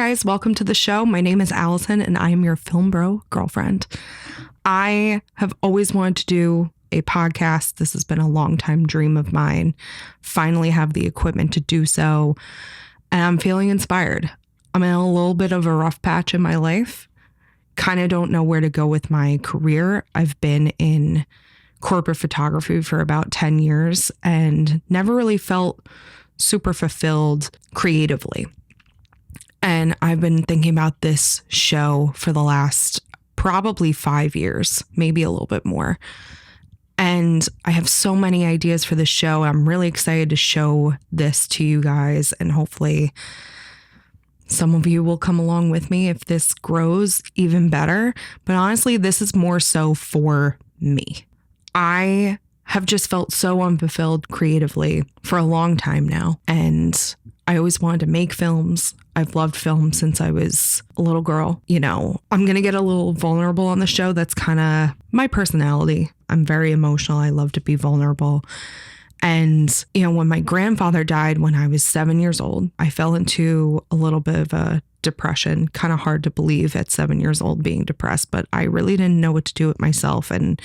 guys, welcome to the show. My name is Allison and I am your film bro girlfriend. I have always wanted to do a podcast. This has been a long time dream of mine. Finally have the equipment to do so. And I'm feeling inspired. I'm in a little bit of a rough patch in my life. Kind of don't know where to go with my career. I've been in corporate photography for about 10 years and never really felt super fulfilled creatively. And I've been thinking about this show for the last probably 5 years, maybe a little bit more. And I have so many ideas for the show. I'm really excited to show this to you guys, and hopefully some of you will come along with me if this grows even better. But honestly, this is more so for me. I have just felt so unfulfilled creatively for a long time now. And I always wanted to make films. I've loved film since I was a little girl. You know, I'm going to get a little vulnerable on the show. That's kind of my personality. I'm very emotional. I love to be vulnerable. And, you know, when my grandfather died when I was 7 years old, I fell into a little bit of a depression. Kind of hard to believe at 7 years old being depressed, but I really didn't know what to do with myself. And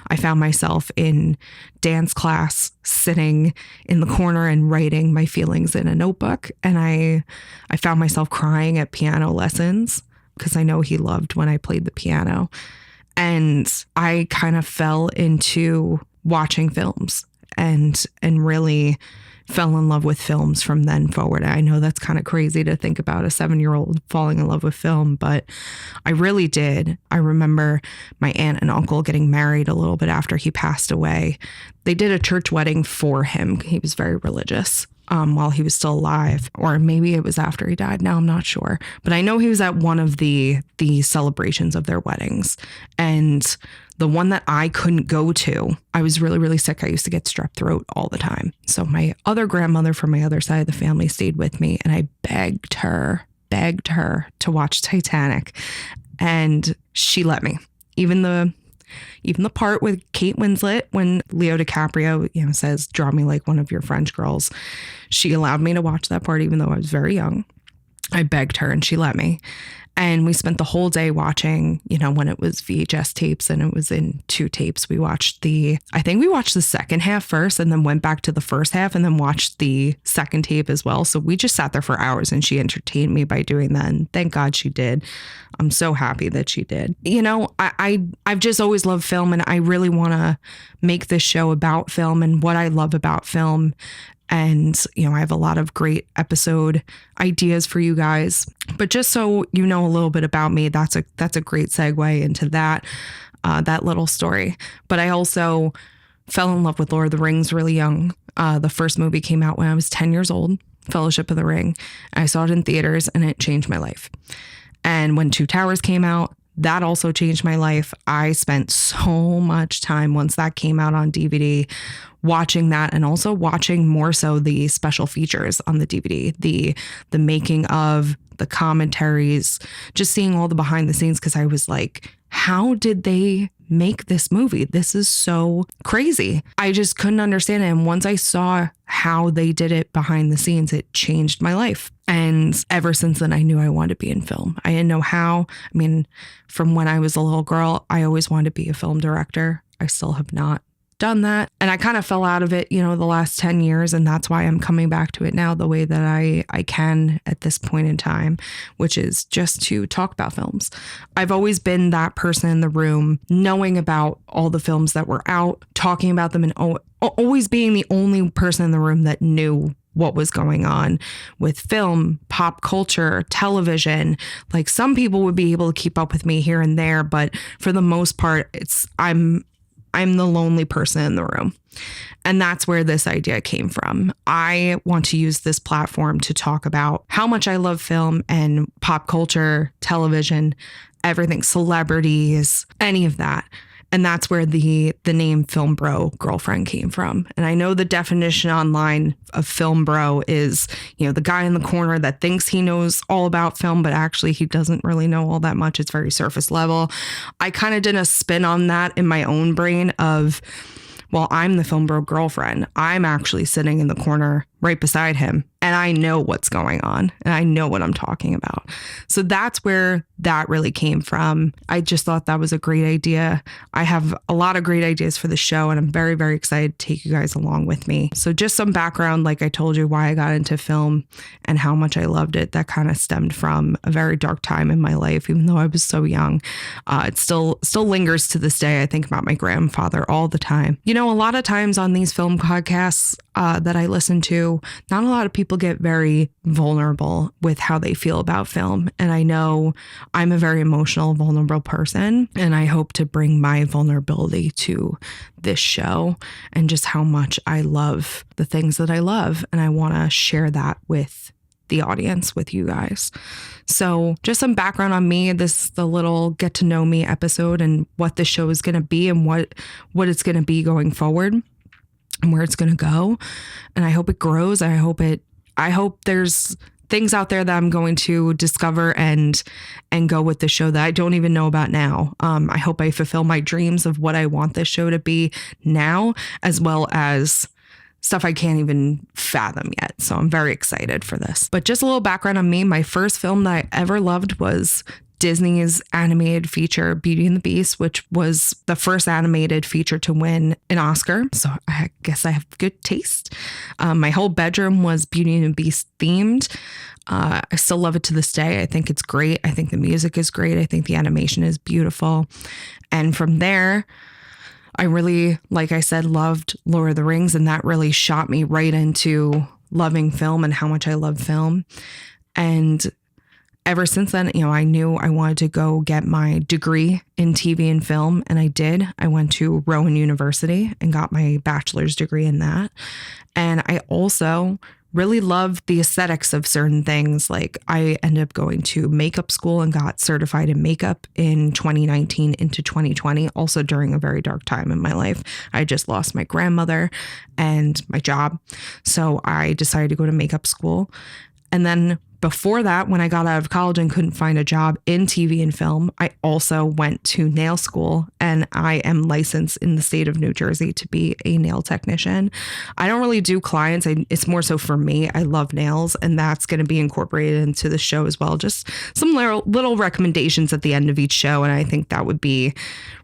I found myself in dance class, sitting in the corner and writing my feelings in a notebook. And I found myself crying at piano lessons because I know he loved when I played the piano. And I kind of fell into watching films and really fell in love with films from then forward. I know that's kind of crazy to think about, a 7-year-old falling in love with film, but I really did. I remember my aunt and uncle getting married a little bit after he passed away. They did a church wedding for him. He was very religious while he was still alive, or maybe it was after he died. Now I'm not sure, but I know he was at one of the celebrations of their weddings. And the one that I couldn't go to, I was really, really sick. I used to get strep throat all the time. So my other grandmother from my other side of the family stayed with me, and I begged her to watch Titanic, and she let me. Even the part with Kate Winslet when Leo DiCaprio, you know, says, "Draw me like one of your French girls." She allowed me to watch that part, even though I was very young. I begged her and she let me. And we spent the whole day watching, you know, when it was VHS tapes and it was in 2 tapes. I think we watched the second half first and then went back to the first half and then watched the second tape as well. So we just sat there for hours and she entertained me by doing that. And thank God she did. I'm so happy that she did. You know, I've just always loved film, and I really want to make this show about film and what I love about film. And, you know, I have a lot of great episode ideas for you guys. But just so you know a little bit about me, that's a great segue into that little story. But I also fell in love with Lord of the Rings really young. The first movie came out when I was 10 years old, Fellowship of the Ring. I saw it in theaters and it changed my life. And when Two Towers came out, that also changed my life. I spent so much time once that came out on DVD watching that, and also watching more so the special features on the DVD, the making of, the commentaries, just seeing all the behind the scenes, because I was like, how did they make this movie? This is so crazy. I just couldn't understand it. And once I saw how they did it behind the scenes, it changed my life. And ever since then, I knew I wanted to be in film. I didn't know how. I mean, from when I was a little girl, I always wanted to be a film director. I still have not done that. And I kind of fell out of it, you know, the last 10 years. And that's why I'm coming back to it now the way that I can at this point in time, which is just to talk about films. I've always been that person in the room, knowing about all the films that were out, talking about them, and always being the only person in the room that knew what was going on with film, pop culture, television. Like, some people would be able to keep up with me here and there, but for the most part, I'm the lonely person in the room. And that's where this idea came from. I want to use this platform to talk about how much I love film and pop culture, television, everything, celebrities, any of that. And that's where the name Film Bro Girlfriend came from. And I know the definition online of film bro is, you know, the guy in the corner that thinks he knows all about film, but actually he doesn't really know all that much. It's very surface level. I kind of did a spin on that in my own brain of, well, I'm the Film Bro Girlfriend. I'm actually sitting in the corner right beside him. And I know what's going on and I know what I'm talking about. So that's where that really came from. I just thought that was a great idea. I have a lot of great ideas for the show and I'm very, very excited to take you guys along with me. So just some background, like I told you, why I got into film and how much I loved it. That kind of stemmed from a very dark time in my life, even though I was so young. It still lingers to this day. I think about my grandfather all the time. You know, a lot of times on these film podcasts that I listen to, not a lot of people get very vulnerable with how they feel about film. And I know I'm a very emotional, vulnerable person, and I hope to bring my vulnerability to this show and just how much I love the things that I love. And I want to share that with the audience, with you guys. So just some background on me. This is the little get to know me episode and what the show is going to be and what it's going to be going forward and where it's going to go. And I hope it grows. I hope there's things out there that I'm going to discover and go with the show that I don't even know about now. I hope I fulfill my dreams of what I want this show to be now, as well as stuff I can't even fathom yet. So I'm very excited for this. But just a little background on me. My first film that I ever loved was Disney's animated feature Beauty and the Beast, which was the first animated feature to win an Oscar. So I guess I have good taste. My whole bedroom was Beauty and the Beast themed. I still love it to this day. I think it's great. I think the music is great. I think the animation is beautiful. And from there, I really, like I said, loved Lord of the Rings, and that really shot me right into loving film and how much I love film. And ever since then, you know, I knew I wanted to go get my degree in TV and film, and I did. I went to Rowan University and got my bachelor's degree in that. And I also really loved the aesthetics of certain things. Like I ended up going to makeup school and got certified in makeup in 2019 into 2020, also during a very dark time in my life. I just lost my grandmother and my job. So I decided to go to makeup school. And then before that, when I got out of college and couldn't find a job in TV and film, I also went to nail school, and I am licensed in the state of New Jersey to be a nail technician. I don't really do clients. It's more so for me. I love nails, and that's going to be incorporated into the show as well. Just some little recommendations at the end of each show. And I think that would be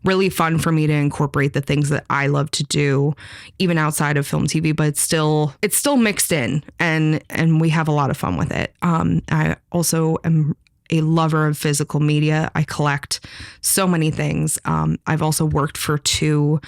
really fun for me to incorporate the things that I love to do, even outside of film TV, but it's still mixed in, and we have a lot of fun with it. I also am a lover of physical media. I collect so many things. I've also worked for 2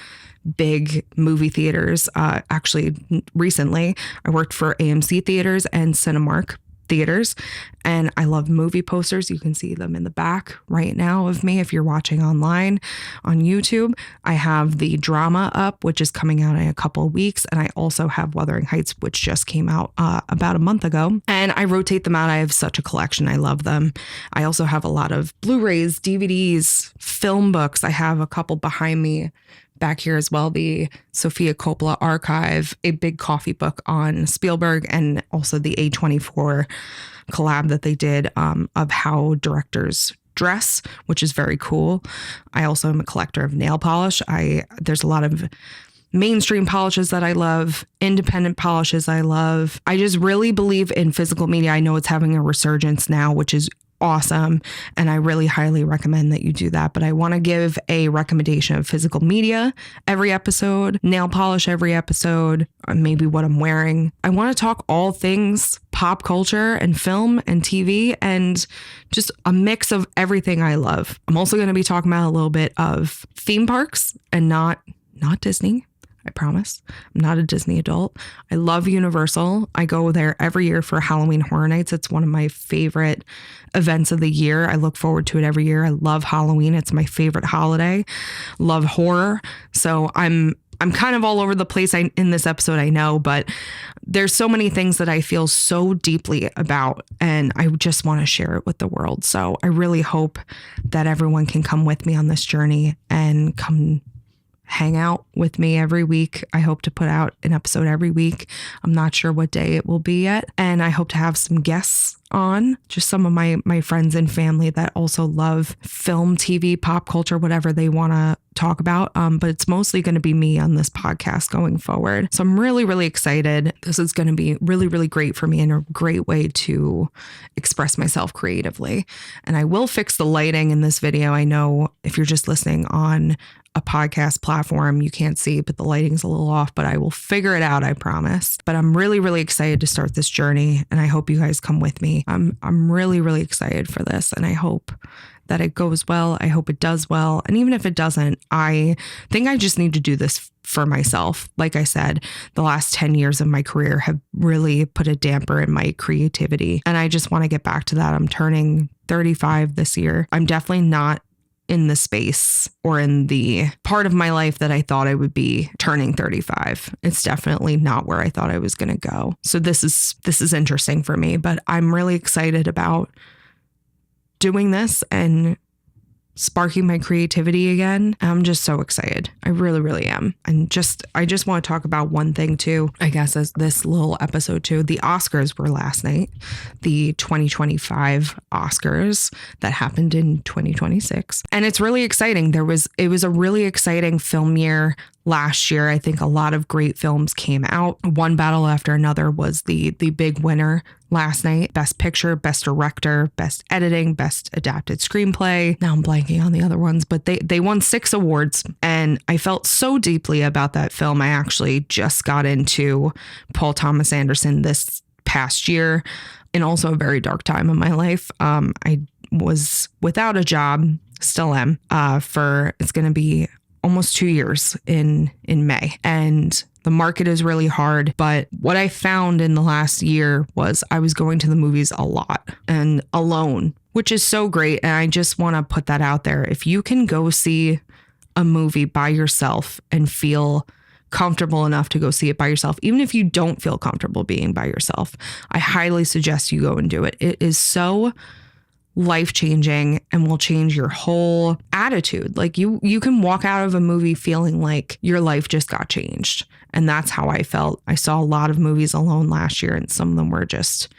big movie theaters. Actually, recently, I worked for AMC theaters and Cinemark theaters, and I love movie posters. You can see them in the back right now of me if you're watching online on YouTube. I have the drama up, which is coming out in a couple of weeks, and I also have Wuthering Heights, which just came out about a month ago, and I rotate them out. I have such a collection. I love them. I also have a lot of Blu-rays, DVDs, film books. I have a couple behind me back here as well, the Sofia Coppola Archive, a big coffee book on Spielberg, and also the A24 collab that they did of how directors dress, which is very cool. I also am a collector of nail polish. There's a lot of mainstream polishes that I love, independent polishes I love. I just really believe in physical media. I know it's having a resurgence now, which is awesome, and I really highly recommend that you do that. But I want to give a recommendation of physical media every episode, nail polish every episode, or maybe what I'm wearing. I want to talk all things pop culture and film and TV and just a mix of everything I love. I'm also going to be talking about a little bit of theme parks and not Disney. I promise. I'm not a Disney adult. I love Universal. I go there every year for Halloween Horror Nights. It's one of my favorite events of the year. I look forward to it every year. I love Halloween. It's my favorite holiday. Love horror. So I'm kind of all over the place in this episode, I know, but there's so many things that I feel so deeply about, and I just want to share it with the world. So I really hope that everyone can come with me on this journey and come hang out with me every week. I hope to put out an episode every week. I'm not sure what day it will be yet. And I hope to have some guests on, just some of my friends and family that also love film, TV, pop culture, whatever they want to talk about. But it's mostly going to be me on this podcast going forward. So I'm really, really excited. This is going to be really, really great for me and a great way to express myself creatively. And I will fix the lighting in this video. I know if you're just listening on a podcast platform, you can't see, but the lighting's a little off, but I will figure it out, I promise. But I'm really, really excited to start this journey, and I hope you guys come with me. I'm really, really excited for this, and I hope that it goes well. I hope it does well. And even if it doesn't, I think I just need to do this for myself. Like I said, the last 10 years of my career have really put a damper in my creativity, and I just want to get back to that. I'm turning 35 this year. I'm definitely not in the space or in the part of my life that I thought I would be turning 35. It's definitely not where I thought I was going to go. So this is interesting for me, but I'm really excited about doing this and sparking my creativity again. I'm just so excited. I really, really am. And I just want to talk about one thing too, I guess, as this little episode too. The Oscars were last night, the 2025 Oscars that happened in 2026. And it's really exciting. It was a really exciting film year last year. I think a lot of great films came out. One battle after another was the big winner last night. Best Picture, Best Director, Best Editing, Best Adapted Screenplay. Now I'm blanking on the other ones, but they won 6 awards. And I felt so deeply about that film. I actually just got into Paul Thomas Anderson this past year, and also a very dark time in my life. I was without a job, still am, it's going to be almost 2 years in May. And the market is really hard. But what I found in the last year was I was going to the movies a lot and alone, which is so great. And I just want to put that out there. If you can go see a movie by yourself and feel comfortable enough to go see it by yourself, even if you don't feel comfortable being by yourself, I highly suggest you go and do it. It is so life-changing and will change your whole attitude. Like you can walk out of a movie feeling like your life just got changed. And that's how I felt. I saw a lot of movies alone last year, and some of them were just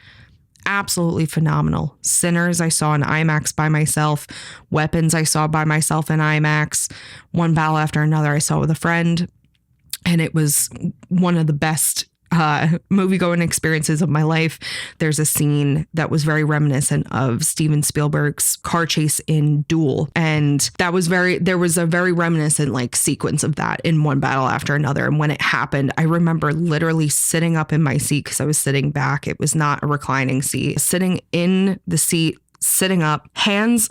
absolutely phenomenal. Sinners, I saw in IMAX by myself. Weapons, I saw by myself in IMAX. One battle after another, I saw with a friend. And it was one of the best movie-going experiences of my life. There's a scene that was very reminiscent of Steven Spielberg's car chase in Duel. And there was a very reminiscent like sequence of that in One Battle After Another. And when it happened, I remember literally sitting up in my seat because I was sitting back. It was not a reclining seat. Sitting in the seat, sitting up, hands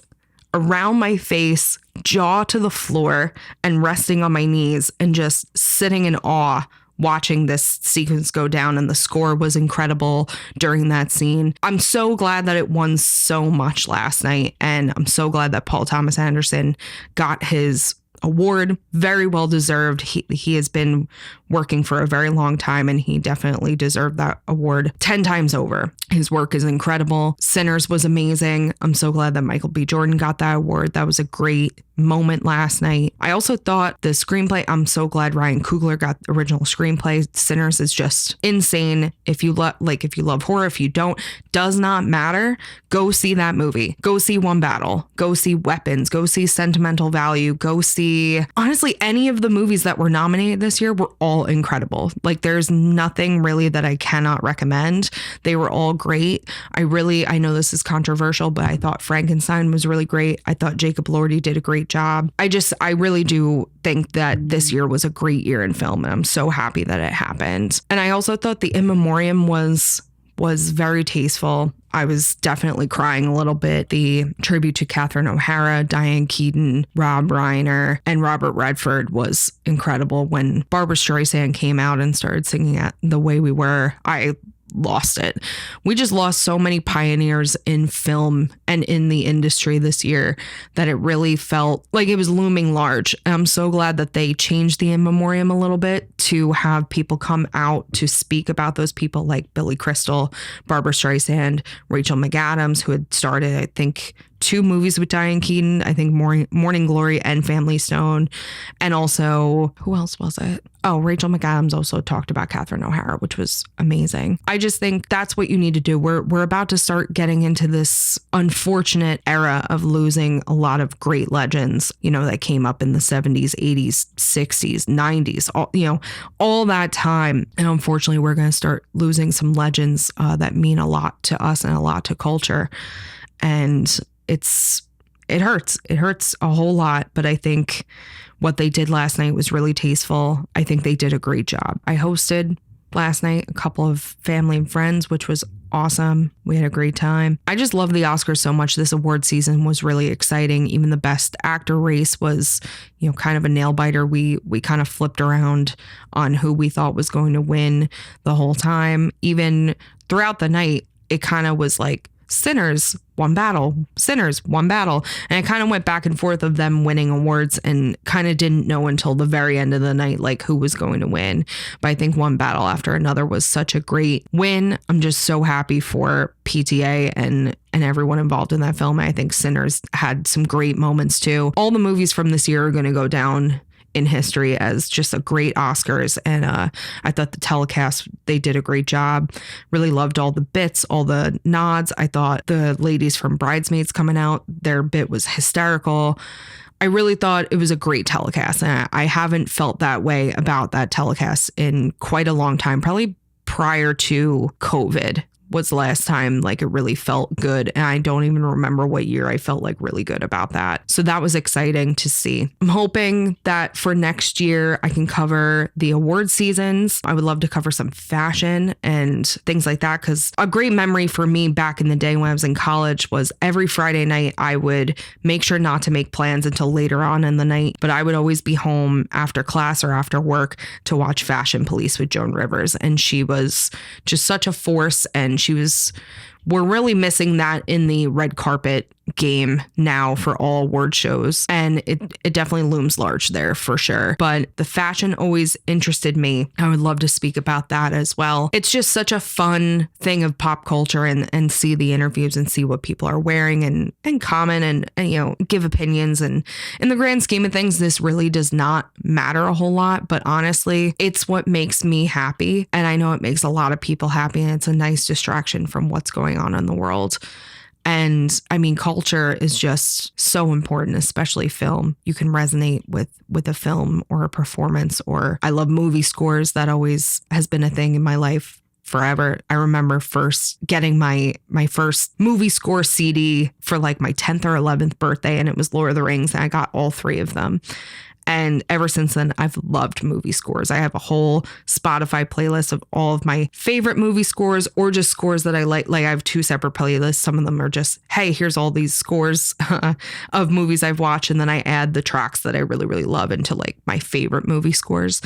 around my face, jaw to the floor, and resting on my knees and just sitting in awe watching this sequence go down. And the score was incredible during that scene. I'm so glad that it won so much last night. And I'm so glad that Paul Thomas Anderson got his award. Very well deserved. He has been working for a very long time, and he definitely deserved that award 10 times over. His work is incredible. Sinners was amazing. I'm so glad that Michael B. Jordan got that award. That was a great moment last night. I also thought the screenplay, I'm so glad Ryan Coogler got the original screenplay. Sinners is just insane. If you love horror, if you don't, does not matter. Go see that movie. Go see One Battle. Go see Weapons. Go see Sentimental Value. Go see, honestly, any of the movies that were nominated this year were all incredible. Like there's nothing really that I cannot recommend. They were all great. I know this is controversial, but I thought Frankenstein was really great. I thought Jacob Elordi did a great job. I really do think that this year was a great year in film, and I'm so happy that it happened. And I also thought the In Memoriam was very tasteful. I was definitely crying a little bit. The tribute to Catherine O'Hara, Diane Keaton, Rob Reiner, and Robert Redford was incredible. When Barbra Streisand came out and started singing at The Way We Were, I lost it. We just lost so many pioneers in film and in the industry this year that it really felt like it was looming large. And I'm so glad that they changed the In Memoriam a little bit to have people come out to speak about those people like Billy Crystal, Barbra Streisand, Rachel McAdams, who had started, I think, 2 movies with Diane Keaton. I think Morning Glory and Family Stone. And also, who else was it? Oh, Rachel McAdams also talked about Catherine O'Hara, which was amazing. I just think that's what you need to do. We're about to start getting into this unfortunate era of losing a lot of great legends, that came up in the 70s, 80s, 60s, 90s, all that time. And unfortunately, we're going to start losing some legends that mean a lot to us and a lot to culture. And it hurts. It hurts a whole lot. But I think what they did last night was really tasteful. I think they did a great job. I hosted last night a couple of family and friends, which was awesome. We had a great time. I just love the Oscars so much. This award season was really exciting. Even the best actor race was, kind of a nail biter. We kind of flipped around on who we thought was going to win the whole time. Even throughout the night, it kind of was like, Sinners, one battle, Sinners, one battle. And it kind of went back and forth of them winning awards and kind of didn't know until the very end of the night, like who was going to win. But I think one battle after another was such a great win. I'm just so happy for PTA and everyone involved in that film. I think Sinners had some great moments too. All the movies from this year are going to go down in history as just a great Oscars. And I thought the telecast, they did a great job. Really loved all the bits, all the nods. I thought the ladies from Bridesmaids coming out, their bit was hysterical. I really thought it was a great telecast. And I haven't felt that way about that telecast in quite a long time, probably prior to COVID. Was the last time like it really felt good. And I don't even remember what year I felt like really good about that. So that was exciting to see. I'm hoping that for next year, I can cover the award seasons. I would love to cover some fashion and things like that. Because a great memory for me back in the day when I was in college was every Friday night, I would make sure not to make plans until later on in the night. But I would always be home after class or after work to watch Fashion Police with Joan Rivers. And she was just such a force. And we're really missing that in the red carpet game now for all award shows. And it definitely looms large there for sure. But the fashion always interested me. I would love to speak about that as well. It's just such a fun thing of pop culture and see the interviews and see what people are wearing and comment and give opinions. And in the grand scheme of things, this really does not matter a whole lot. But honestly, it's what makes me happy. And I know it makes a lot of people happy. And it's a nice distraction from what's going on in the world. And I mean, culture is just so important, especially film. You can resonate with a film or a performance, or I love movie scores. That always has been a thing in my life forever. I remember first getting my first movie score CD for like my 10th or 11th birthday, and it was Lord of the Rings, and I got all 3 of them. And ever since then, I've loved movie scores. I have a whole Spotify playlist of all of my favorite movie scores or just scores that I like. Like I have 2 separate playlists. Some of them are just, hey, here's all these scores of movies I've watched. And then I add the tracks that I really, really love into like my favorite movie scores.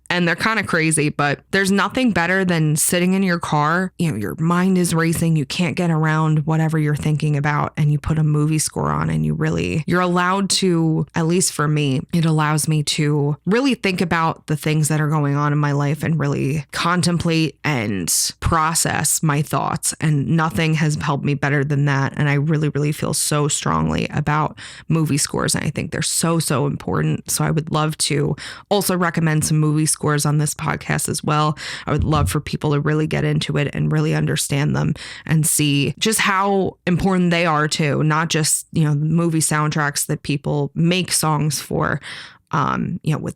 And they're kind of crazy, but there's nothing better than sitting in your car. Your mind is racing. You can't get around whatever you're thinking about. And you put a movie score on and you're allowed to, at least for me, it allows me to really think about the things that are going on in my life and really contemplate and process my thoughts. And nothing has helped me better than that. And I really, really feel so strongly about movie scores. And I think they're so, so important. So I would love to also recommend some movie scores on this podcast as well. I would love for people to really get into it and really understand them and see just how important they are too. Not just, the movie soundtracks that people make songs for,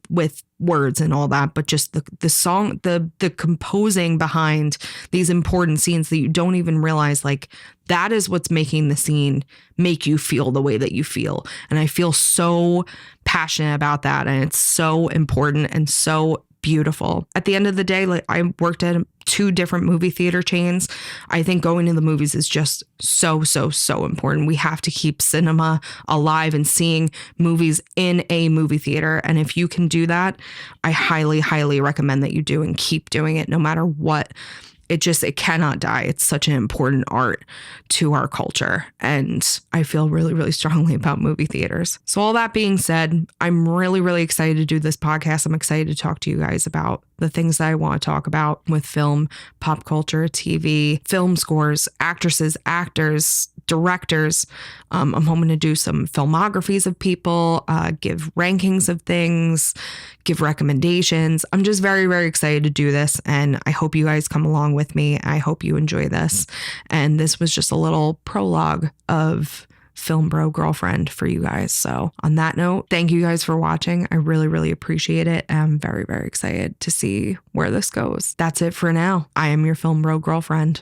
with words and all that, but just the song, the composing behind these important scenes that you don't even realize, like that is what's making the scene make you feel the way that you feel. And I feel so passionate about that. And it's so important and so beautiful. At the end of the day, like I worked at 2 different movie theater chains. I think going to the movies is just so, so, so important. We have to keep cinema alive and seeing movies in a movie theater. And if you can do that, I highly, highly recommend that you do and keep doing it no matter what. It cannot die. It's such an important art to our culture. And I feel really, really strongly about movie theaters. So all that being said, I'm really, really excited to do this podcast. I'm excited to talk to you guys about the things that I want to talk about with film, pop culture, TV, film scores, actresses, actors, directors. I'm hoping to do some filmographies of people, give rankings of things, give recommendations. I'm just very, very excited to do this. And I hope you guys come along with me. I hope you enjoy this. And this was just a little prologue of Film Bro Girlfriend for you guys. So on that note, thank you guys for watching. I really, really appreciate it. I'm very, very excited to see where this goes. That's it for now. I am your Film Bro Girlfriend.